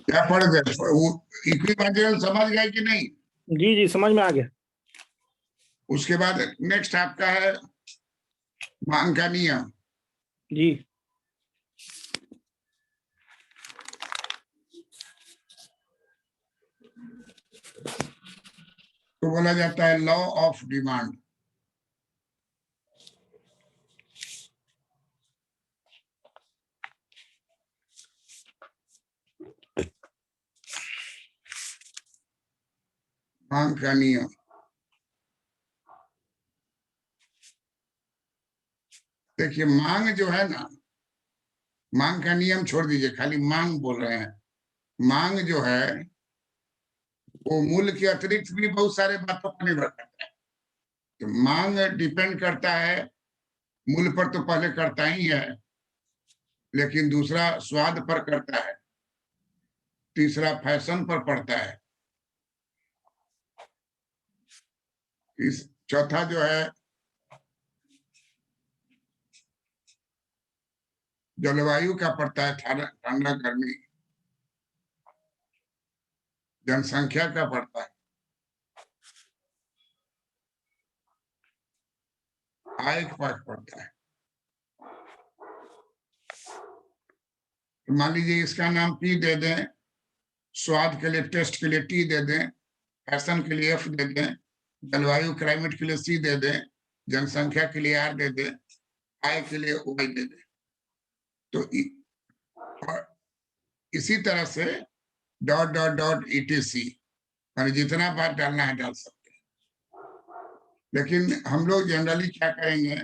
क्या पढ़ गए वो? इक्विलैटरल समझ गए कि नहीं? जी जी समझ में आ गया। उसके बाद नेक्स्ट आपका है मांग का नियम। जी तो बोला जाता है लॉ ऑफ डिमांड। मांग का नियम। देखिए मांग जो है ना, मांग का नियम छोड़ दीजिए, खाली मांग बोल रहे हैं। मांग जो है वो मूल्य के अतिरिक्त भी बहुत सारे बातों पर निर्भर करता है। तो मांग डिपेंड करता है मूल्य पर, तो पहले करता ही है, लेकिन दूसरा स्वाद पर करता है, तीसरा फैशन पर पड़ता है, इस चौथा जो है जलवायु का पड़ता है, ठंडा गर्मी, जनसंख्या का पड़ता है, आय का पड़ता है। तो मान लीजिए इसका नाम पी दे दें, स्वाद के लिए टेस्ट के लिए टी दे दें, फैशन के लिए एफ दे दें, जलवायु क्लाइमेट के लिए सी दे दें, जनसंख्या के लिए आर दे दें, आय के लिए वाई दे दें। तो और इसी तरह से डॉट डॉट डॉट ईटीसी, यानी जितना बात डालना है डाल सकते हैं। लेकिन हम लोग जनरली क्या करेंगे,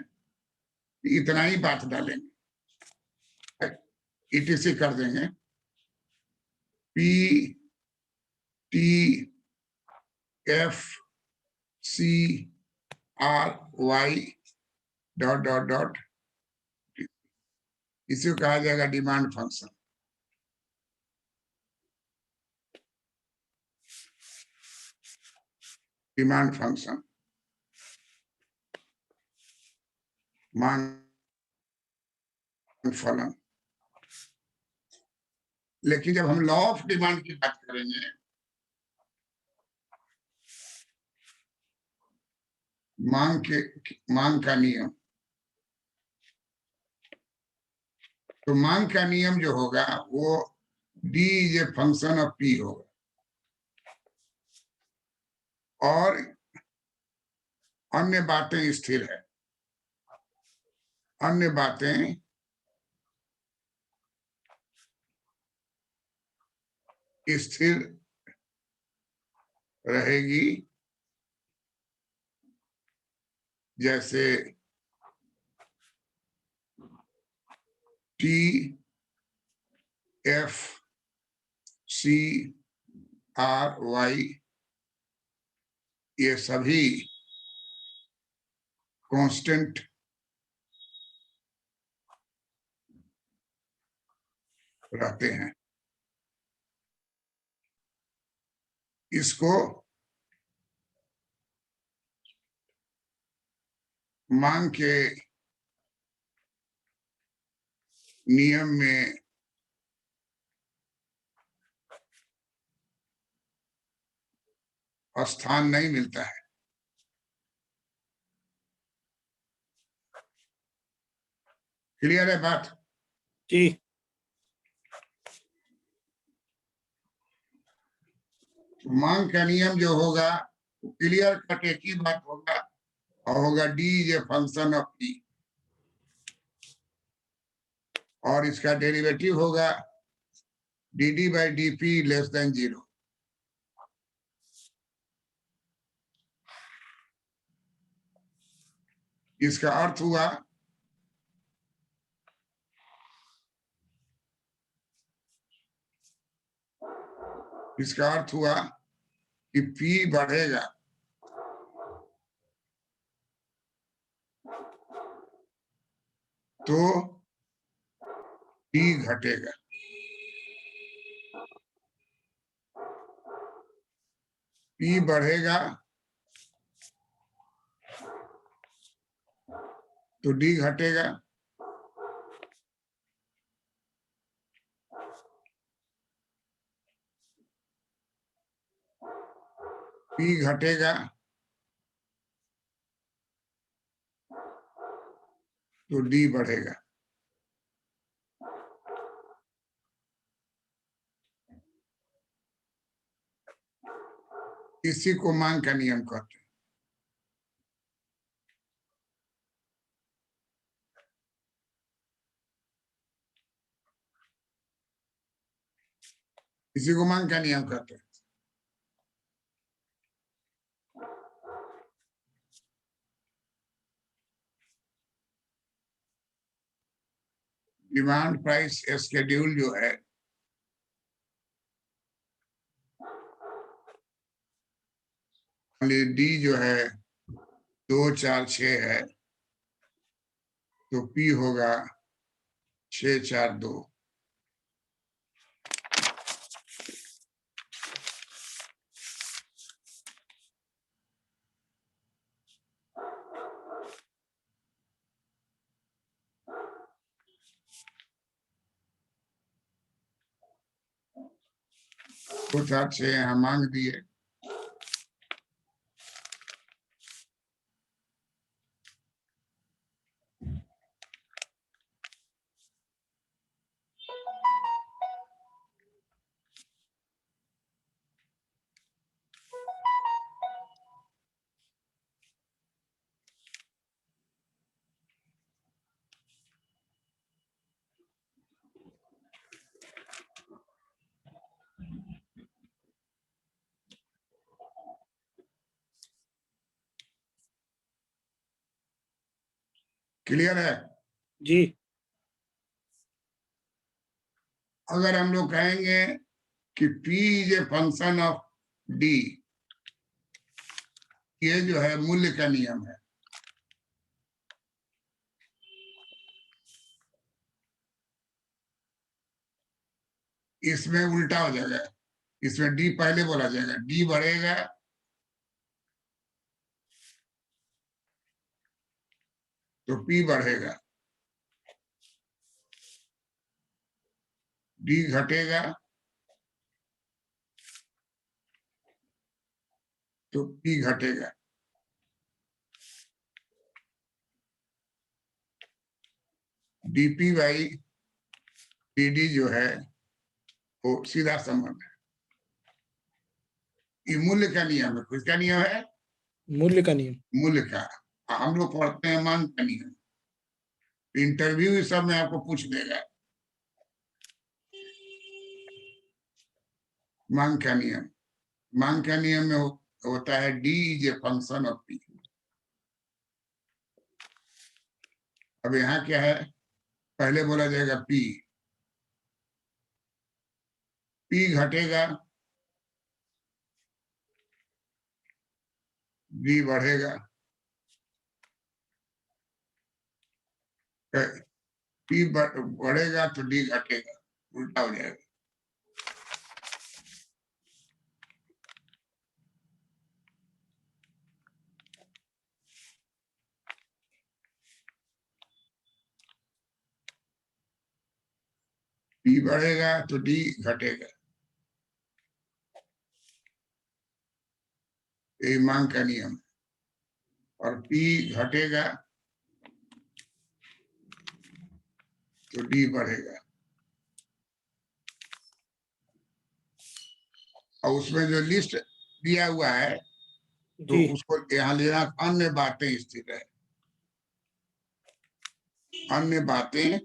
इतना ही बात डालेंगे, ईटीसी कर देंगे, P T F C R Y dot dot dot, इसी को कहा जाएगा डिमांड फंक्शन। डिमांड फंक्शन मांग फलन। लेकिन जब हम लॉ ऑफ डिमांड की बात करेंगे, मांग का नियम, तो मांग का नियम जो होगा वो D is a function of P होगा, और अन्य बातें स्थिर है। अन्य बातें स्थिर रहेगी, जैसे T F C R Y, ये सभी कांस्टेंट रहते हैं। इसको मांग के नियम में स्थान नहीं मिलता है। क्लियर है बात? जी मांग का नियम जो होगा क्लियर कट एक ही बात होगा, और होगा D is a function of P, और इसका डेरिवेटिव होगा D D by D P less than 0। इसका अर्थ हुआ कि पी बढ़ेगा तो टी घटेगा, पी बढ़ेगा तो डी घटेगा, P घटेगा तो D बढ़ेगा। इसी को मांग का नियम कहते हैं। इसी को मांग का नियम कहते हैं। डिमांड प्राइस शेड्यूल जो है डी जो है 246 है तो P होगा 642। दो चार छह यहाँ मांग दिए। क्लियर है? जी अगर हम लोग कहेंगे कि P is a function of D, ये जो है मूल्य का नियम है। इसमें उल्टा हो जाएगा, इसमें D पहले बोला जाएगा, D बढ़ेगा तो P बढ़ेगा, D घटेगा तो P घटेगा। DP बाई PD जो है वो सीधा संबंध है। ये मूल्य का नियम है। किसका नियम है? मूल्य का नियम। मूल्य का। हम लोग पढ़ते हैं मांग का नियम। इंटरव्यू इस सब में आपको पूछ देगा मांग का नियम। मांग का नियम में होता है D is a function of P। अब यहाँ क्या है? पहले बोला जाएगा P घटेगा, D बढ़ेगा। P बढ़ेगा तो D घटेगा, उल्टा हो जाएगा। P बढ़ेगा तो D घटेगा। ये मांग का नियम है। और P घटेगा तो D बढ़ेगा। और उसमें जो लिस्ट दिया हुआ है तो जी उसको यहाँ लेना। अन्य बातें स्थिर है। अन्य बातें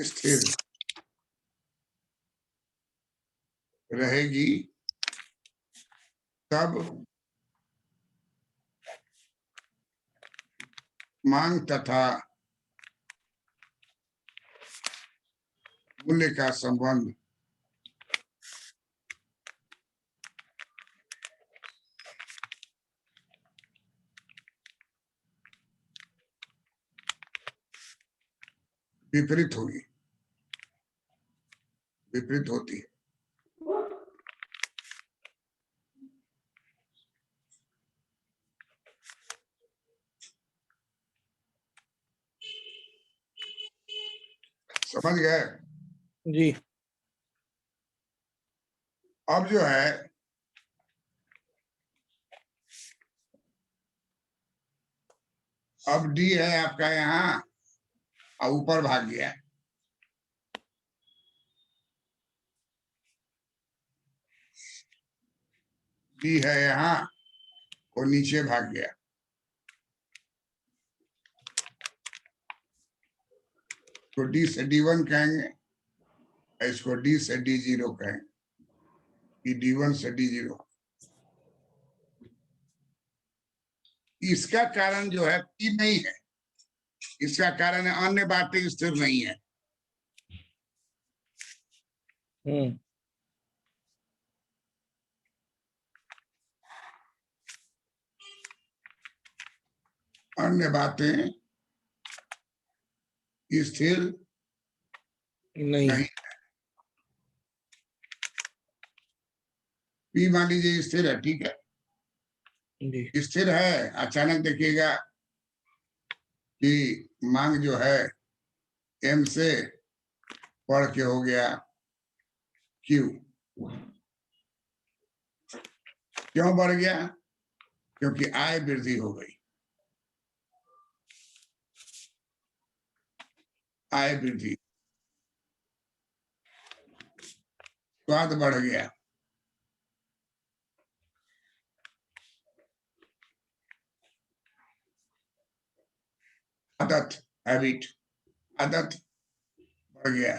स्थिर रहेगी तब मांग तथा मूल्य का संबंध विपरीत होगी, विपरीत होती है। समझ गए? जी अब जो है अब डी है आपका यहाँ और ऊपर भाग गया, डी है यहाँ और नीचे भाग गया। तो डी से D1 कहेंगे, इसको डी से D0 कहेंगे, D1 से D0। इसका कारण जो है P नहीं है, इसका कारण है अन्य बातें स्थिर नहीं है। अन्य बातें स्थिर नहीं। नहीं। P मान लीजिए स्थिर है, ठीक है, जी। स्थिर है। अचानक देखिएगा कि मांग जो है M से बढ़ के हो गया Q। क्यों बढ़ गया? क्योंकि आय वृद्धि हो गई, आय वृद्धि, स्वाद बढ़ गया। आदत, हैबिट, आदत बढ़ गया।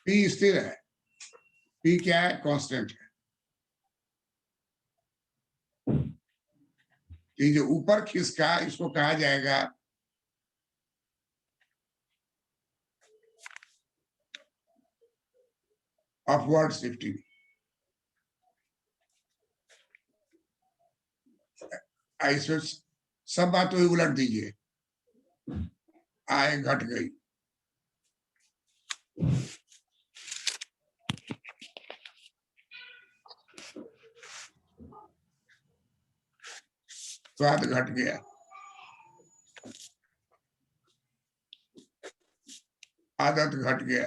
P स्थिर है, P क्या है? कांस्टेंट है। ये जो ऊपर खिसका इसको कहा जाएगा अपवर्ड शिफ्टिंग। इसमें सब बात तो उलट दीजिए, आय घट गई, स्वाद घट गया, आदत घट गया।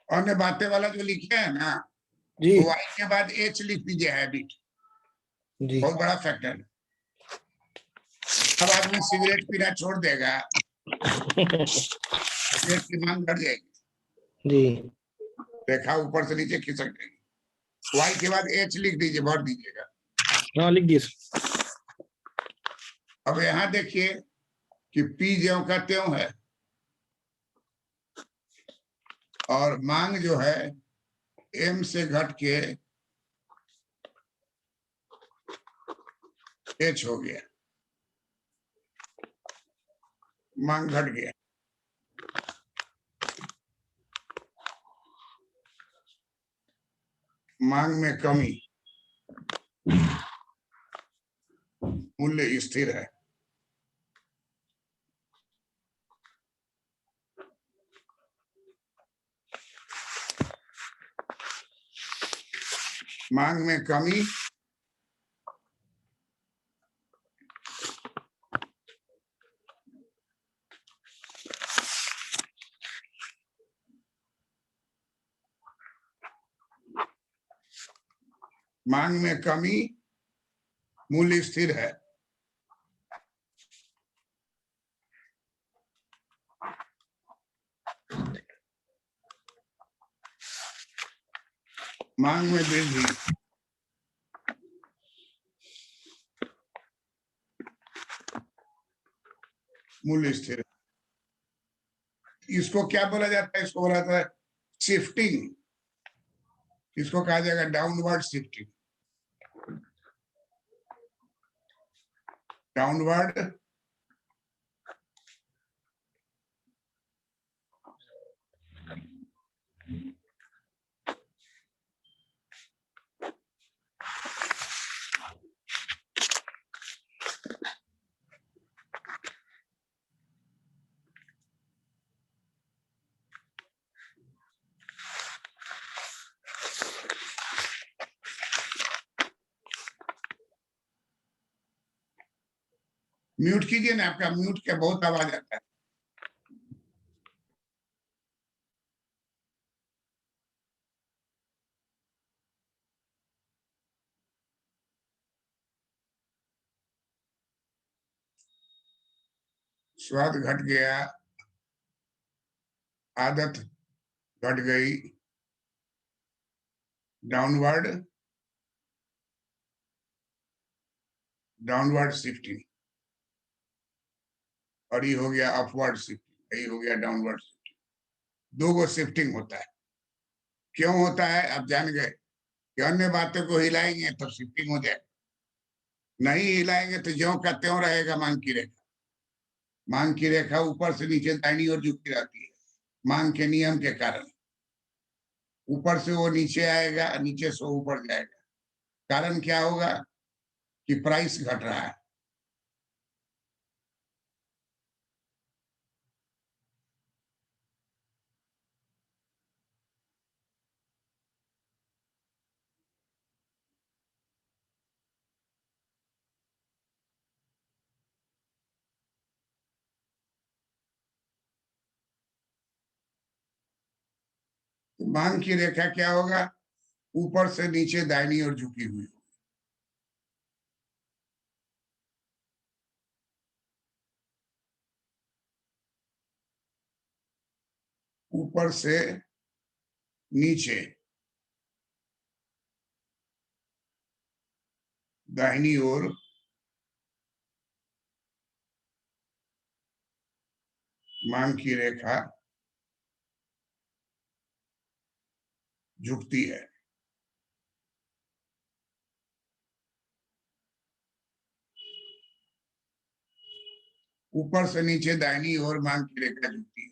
अन्य बातें वाला जो लिखे है ना, जी। तो वाई के बाद H लिख दीजिए, हैबिट, जी। बहुत बड़ा फैक्टर है। अब आदमी सिगरेट पीना छोड़ देगा, सिगरेट की मांग बढ़ जाएगी, जी। रेखा ऊपर से नीचे खिसक जाएगी। वाई के बाद H लिख दीजिए, भर दीजिएगा। हाँ, लिख दिए। अब यहाँ देखिए कि P ज्यों का त्यों है और मांग जो है M से घट के H हो गया, मांग घट गया। मांग में कमी, मूल्य स्थिर है। मांग में कमी, मांग में कमी, मूल्य स्थिर है। मांग में वृद्धि, मूल्य स्थिर है। इसको क्या बोला जाता है? इसको बोला जाता है शिफ्टिंग, इसको कहा जाएगा डाउनवर्ड शिफ्टिंग, डाउनवर्ड म्यूट कीजिए ना, आपका म्यूट के बहुत आवाज आता है। स्वाद घट गया, आदत घट गई, डाउनवर्ड डाउनवर्ड शिफ्टिंग, और ये हो गया अपवर्ड शिफ्टिंग, ये हो गया डाउनवर्ड शिफ्टिंग। दो गो शिफ्टिंग होता है। क्यों होता है आप जान गए कि अन्य बातों को हिलाएंगे तो शिफ्टिंग हो जाए, नहीं हिलाएंगे तो ज्यों का त्यों रहेगा मांग की रेखा। मांग की रेखा ऊपर से नीचे दाहिनी ओर झुकी रहती है मांग के नियम के कारण। ऊपर से वो नीचे आएगा, नीचे से ऊपर जाएगा। कारण क्या होगा कि प्राइस घट रहा है। तो मांग की रेखा क्या होगा, ऊपर से नीचे दाहिनी ओर झुकी हुई। ऊपर से नीचे दाहिनी ओर मांग की रेखा झुकती है। ऊपर से नीचे दाहिनी ओर मांग की रेखा झुकती है।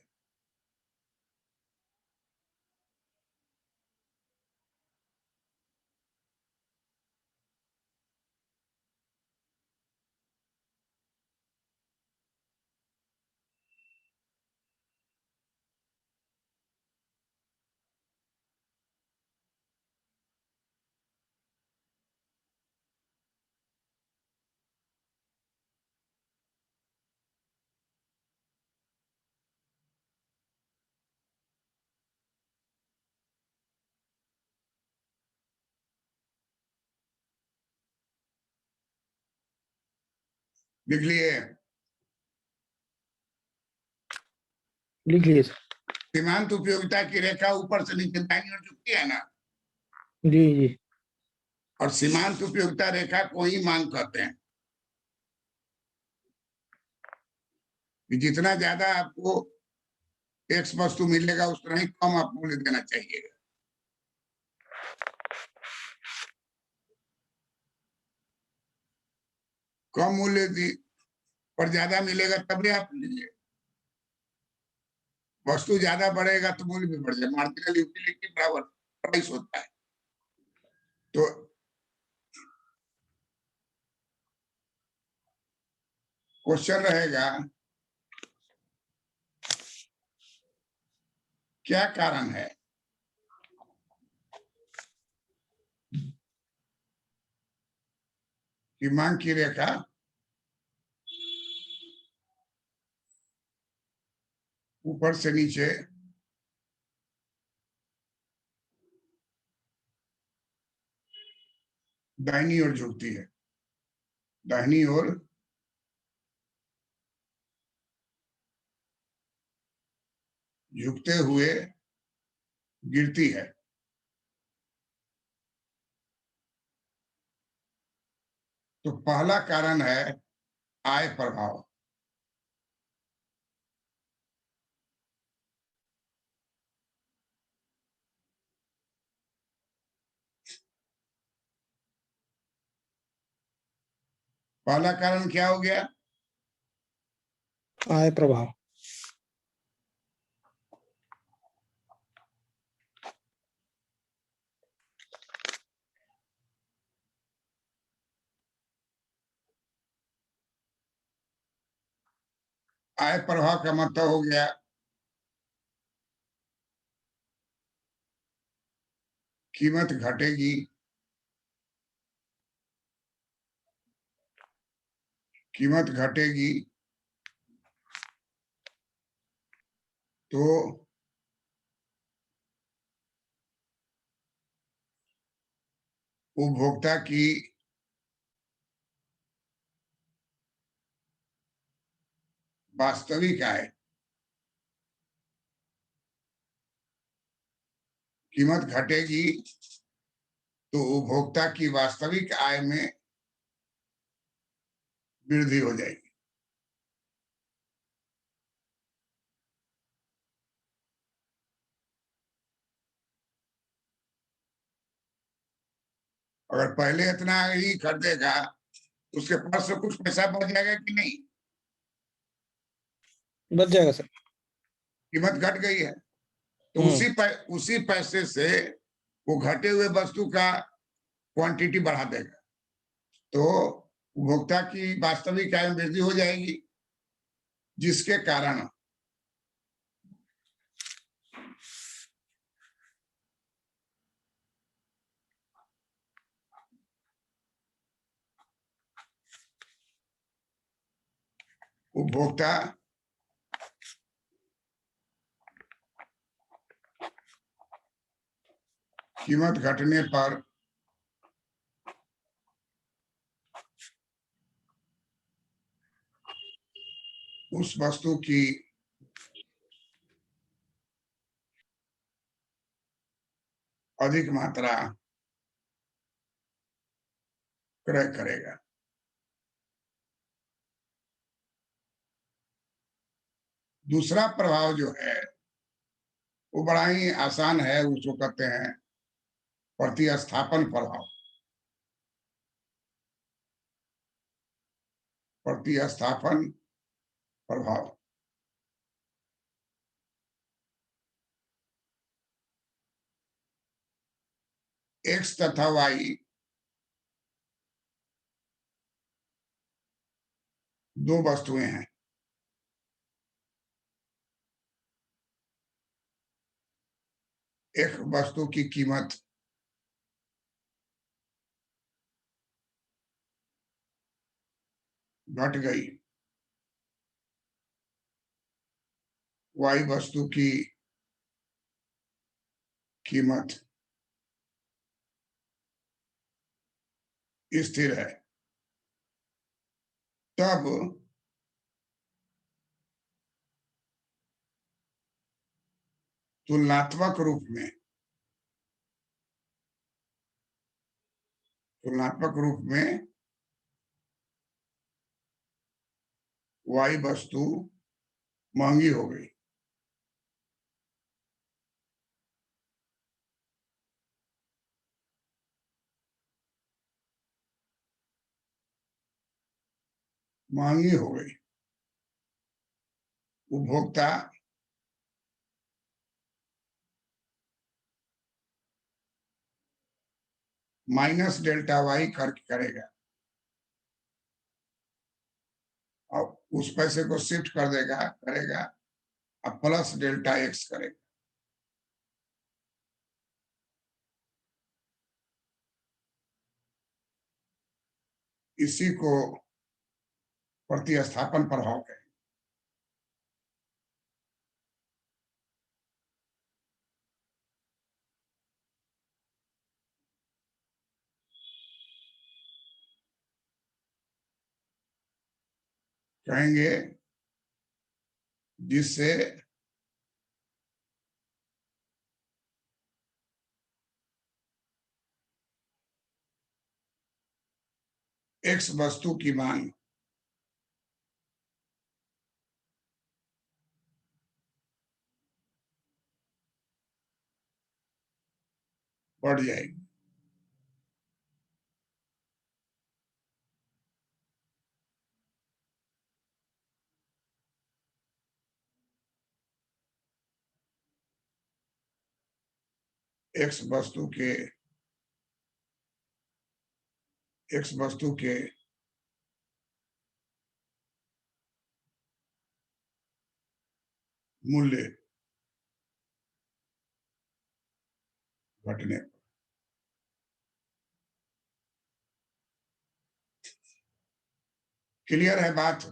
लिख लिए? लिख लिए सर। सीमांत उपयोगिता की रेखा ऊपर से नीचे दाहिनी ओर झुकती है ना, जी जी। और सीमांत उपयोगिता रेखा को ही मांग कहते हैं। कि जितना ज्यादा आपको एक्स वस्तु मिलेगा उतना ही कम आप मूल्य देना चाहिए। कम मूल्य पर ज्यादा मिलेगा तभी आप लीजिए। वस्तु ज्यादा बढ़ेगा तो मूल्य भी बढ़ जाए। मार्जिनल यूटिलिटी बराबर प्राइस होता है। तो क्वेश्चन रहेगा, क्या कारण है कि मांग की रेखा ऊपर से नीचे दाहिनी ओर झुकती है, दाहिनी ओर झुकते हुए गिरती है। तो पहला कारण है आय प्रभाव। पहला कारण क्या हो गया, आय प्रभाव। आय प्रभाव का मतलब हो गया कीमत घटेगी, कीमत घटेगी तो उपभोक्ता की वास्तविक आय, कीमत घटेगी तो उपभोक्ता की वास्तविक आय में वृद्धि हो जाएगी। अगर पहले इतना ही खरीदेगा उसके पास से कुछ पैसा बच जाएगा कि नहीं? बच जाएगा सर। कीमत घट गई है तो उसी पैसे से वो घटे हुए वस्तु का क्वांटिटी बढ़ा देगा तो उपभोक्ता की वास्तविक आय में वृद्धि हो जाएगी, जिसके कारण उपभोक्ता कीमत घटने पर उस वस्तु की अधिक मात्रा क्रय करेगा। दूसरा प्रभाव जो है वो बड़ा ही आसान है, उसको कहते हैं प्रतिस्थापन प्रभाव। प्रतिस्थापन प्रभाव एक्स तथा वाई दो वस्तुएं हैं। एक वस्तु की कीमत घट गई, वाई वस्तु की कीमत स्थिर है, तब तुलनात्मक रूप में वाई वस्तु महंगी हो गई। महंगी हो गई, उपभोक्ता माइनस डेल्टा वाई खर्च करेगा और उस पैसे को शिफ्ट कर देगा करेगा अब प्लस डेल्टा एक्स करेगा। इसी को प्रतिस्थापन प्रभाव है। कहेंगे जिससे एक्स वस्तु की मांग बढ़ जाएगी। एक्स वस्तु के मूल्य घटने क्लियर है बात?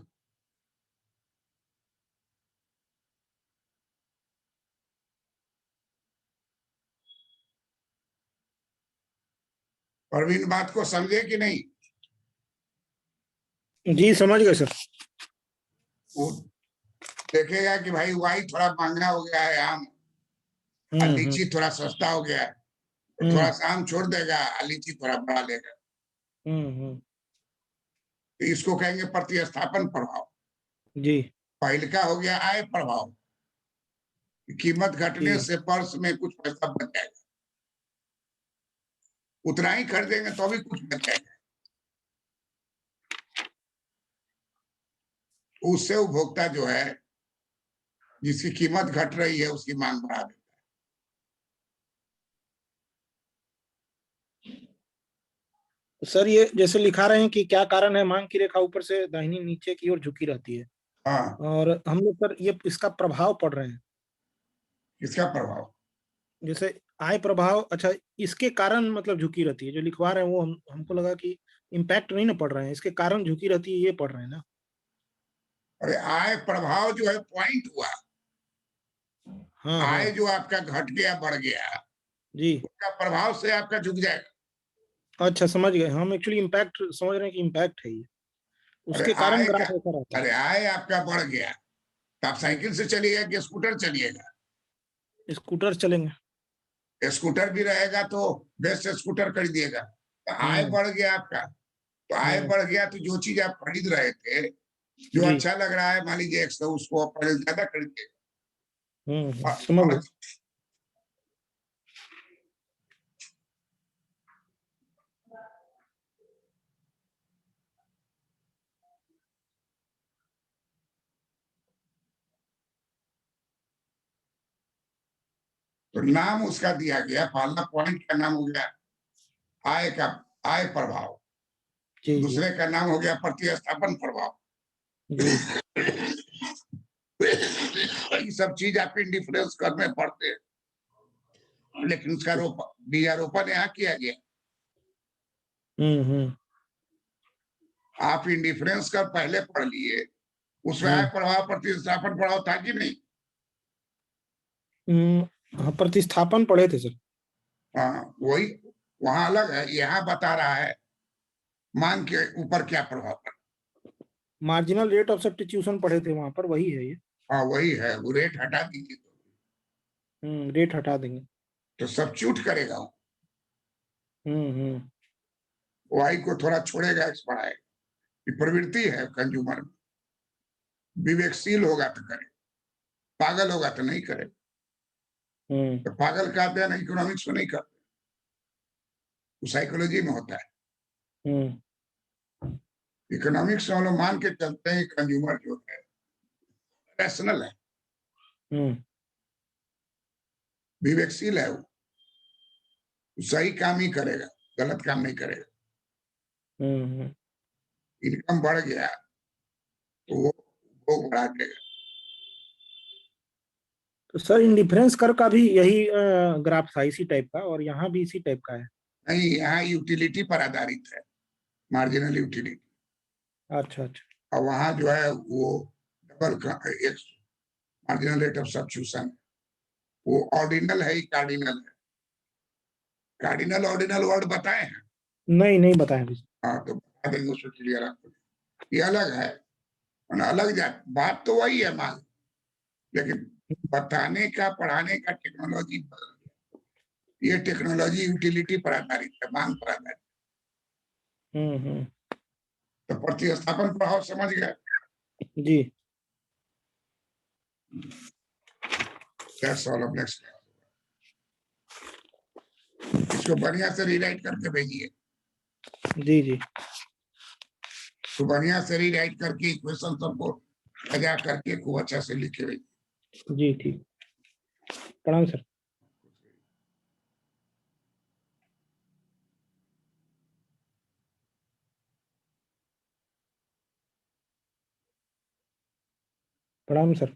परवीन बात को समझे कि नहीं? जी समझ गए सर। वो देखेगा कि भाई वाई थोड़ा महंगा हो गया है आम, और हम्म। लीची थोड़ा सस्ता हो गया है, तो थोड़ा हम्म। सा आम छोड़ देगा और लीची थोड़ा बढ़ा लेगा। हम्म। तो इसको कहेंगे प्रतिस्थापन प्रभाव। जी पहल का हो गया आय प्रभाव, कीमत घटने जी। से पर्स में कुछ पैसा बच जाएगा, उतना ही खरीदेंगे तो भी कुछ बच जाएगा, उससे उपभोक्ता जो है जिसकी कीमत घट रही है उसकी मांग बढ़ा देता सर ये जैसे लिखा रहे हैं कि क्या कारण है मांग की रेखा ऊपर से दाहिनी नीचे की ओर झुकी रहती है, है। हाँ, और हम लोग सर ये इसका प्रभाव पढ़ रहे हैं। किसका प्रभाव? जैसे आय प्रभाव, अच्छा इसके कारण मतलब झुकी रहती है जो लिखवा रहे हैं वो हमको लगा कि इम्पैक्ट नहीं ना पढ़ रहे हैं, इसके कारण झुकी रहती है ये पढ़ रहे हैं ना। अरे आय प्रभाव जो है पॉइंट हुआ, हाँ हाँ। आय जो आपका घट गया बढ़ गया, जी। उसका प्रभाव से आपका झुक जाएगा। अच्छा समझ गए, हम एक्चुअली इम्पैक्ट समझ रहे हैं कि इम्पैक्ट है ये, अरे उसके कारण आय का, ग्राफ ऐसा रहता अरे आय आपका बढ़ गया तो आप है। साइकिल से चलिएगा कि स्कूटर चलिएगा? स्कूटर चलेंगे। स्कूटर भी रहेगा तो बेस्ट स्कूटर खरीदिएगा। तो आय हम्म। बढ़ गया आपका, तो आय हम्म। बढ़ गया तो जो चीज आप खरीद रहे थे, जो जी। अच्छा लग रहा है मान लीजिए 100, उसको आप पहले ज्यादा खरीदिएगा। समझ गए। और तो नाम उसका दिया गया, पहला पॉइंट का नाम हो गया आय का, आय प्रभाव। जी जी। दूसरे का नाम हो गया प्रतिस्थापन प्रभाव। जी। ये सब चीज आप इंडिफरेंस करने पड़ते हैं, लेकिन उसका बीजारोपण यहाँ किया गया। हम्म। आप इंडिफरेंस का पहले पढ़ लिए, उसमें आय हम्म। प्रभाव प्रतिस्थापन प्रभाव था कि नहीं? हाँ प्रतिस्थापन पढ़े थे सर। हाँ वही, वहां अलग है, यहाँ बता रहा है मांग के ऊपर क्या प्रभाव पड़ा। मार्जिनल रेट ऑफ सब्स्टिट्यूशन पढ़े थे वहां पर, वही है ये। हाँ वही है, वो रेट हटा दीजिए रेट हटा देंगे। तो सब चूट करेगा वो। हम्म। वाई को थोड़ा छोड़ेगा, एक्स बढ़ाएगा। ये प्रवृत्ति है कंज्यूमर में, विवेकशील होगा तो करे, पागल होगा तो नहीं करे। हम्म। तो पागल का अध्ययन इकोनॉमिक्स में नहीं करते, वो साइकोलॉजी में होता है। हम्म। इकोनॉमिक्स में हम लोग मान के चलते हैं कंज्यूमर जो है रैशनल है, हम्म। विवेकशील है, वो सही काम ही करेगा, गलत काम नहीं करेगा। हम्म। इनकम बढ़ गया तो वो बढ़ा देगा। तो सर इंडिफरेंस कर का भी यही ग्राफ था इसी टाइप का, और यहाँ भी इसी टाइप का है। नहीं, यहाँ यूटिलिटी पर आधारित है, मार्जिनल यूटिलिटी। अच्छा अच्छा। और वहां जो है वो डबल एक मार्जिनल रेट ऑफ सब्स्टिट्यूशन, वो ऑर्डिनल है, कार्डिनल है। कार्डिनल ऑर्डिनल वर्ड बताए हैं? नहीं नहीं बताया अभी। हाँ तो बता देंगे, उसको क्लियर आपको। ये अलग है, अलग बात तो वही है मान, लेकिन बताने का पढ़ाने का टेक्नोलॉजी बदल गया। ये टेक्नोलॉजी यूटिलिटी पर आधारित है, मांग पर आधारित। हम्म। तो प्रतिस्थापन प्रभाव समझ गए? जी। That's all of next. इसको बढ़िया से रीराइट करके भेजिए, जी जी। तो बढ़िया से रीराइट करके इक्वेशन सबको सजा करके खूब अच्छा से लिखे भेजिए। जी ठीक। प्रणाम सर। प्रणाम सर।